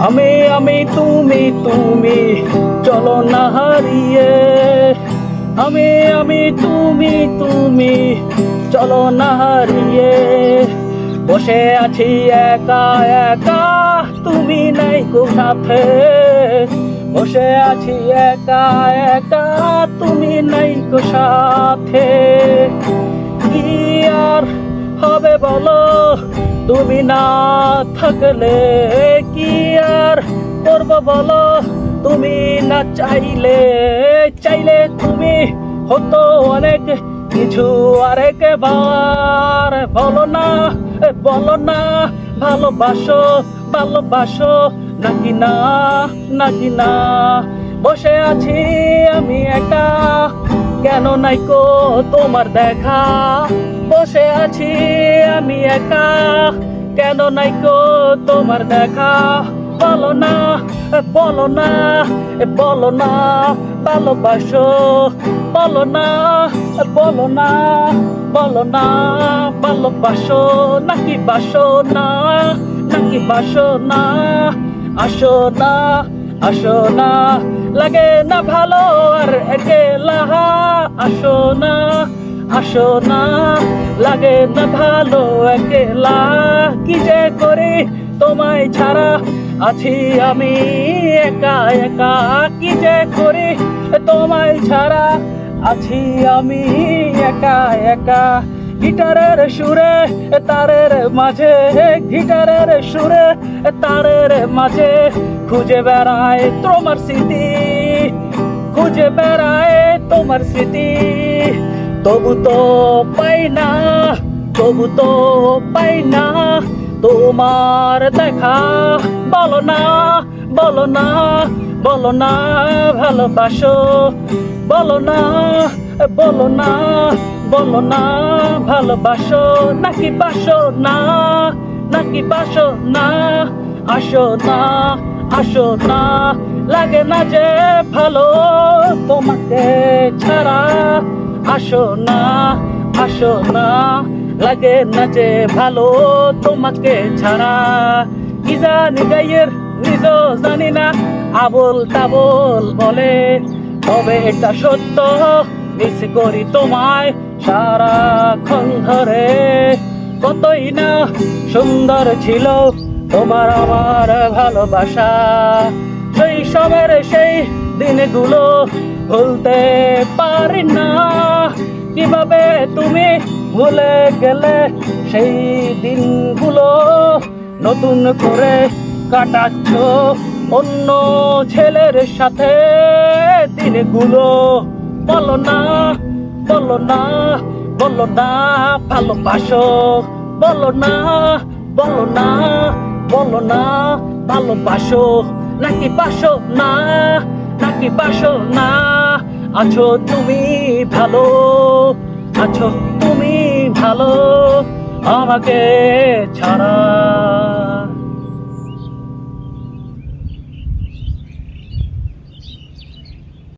আমি তুমি তুমি চলো না হারিয়ে, আমি তুমি তুমি চলো না হারিয়ে। বসে আছি একা একা, তুমি নাই কো সাথে। বসে আছি একা একা, তুমি নাই কো সাথে। কি আর হবে বলো তুমি না থাকলে, কি আর করব বলো তুমি না চাইলে। চাইলে তুমি হতো অনেক কিছু আরেকবার। বলো না বলো না, ভালোবাসো ভালোবাসো নাকি না, নাকি না। বসে আছি আমি একা, কেন নাইকো তোমার দেখা। বসে আছি আমি একা, কেন নাইকো তোমার দেখা। বলো না বলো না বলো না, ভালোবাসো। বলো না বলো না বলো না, ভালোবাসো নাকি বাসো না, নাকি বাসো না। আসো না আসো না, লাগে না ভালো আর একলা। আসো না আসো না, লাগে না ভালো একলা। কি যে করি তোমায় ছাড়া, আছি আমি একা একা। কি যে করি তোমায় ছাড়া, আছি আমি একা একা। গিটারের সুরে তারের মাঝে, গিটারের সুরে তারের মাঝে খুঁজে বেড়ায় তোমার স্মৃতি, খুঁজে বেড়ায় তোমার স্মৃতি। তবু তো পাই না, তবু তো পাই না তোমার দেখা। বলো না বলো না বলো না, ভালোবাসো। বলো না বলো না বলো না, ভালোবাসো নাকি বাসো না, নাকি বাসো না। আসো না আসো না, লাগে না যে ভালো তোমাকে ছাড়া। আসো না আসো না, লাগে না যে ভালো তোমাকে ছাড়া। কি জানি গাইয়ের নিজ জানি না, আবল তাবল বলে। তবে এটা সত্য, মিস করি তোমায় সারাক্ষণ ধরে। কতই না সুন্দর ছিল তোমার আমার ভালোবাসা। শৈশবের সেই দিনগুলো ভুলতে পারি না। কিভাবে তুমি ভুলে গেলে সেই দিনগুলো, নতুন করে কাটাচ্ছ অন্য ছেলের সাথে দিনগুলো। বলো না বলো না বলো না, ভালোবাসো। বলো না বলো না বলো না, ভালোবাসো নাকি বাসো না, নাকি বাসো না। আছো তুমি ভালো, আছো তুমি ভালো আমাকে ছাড়া।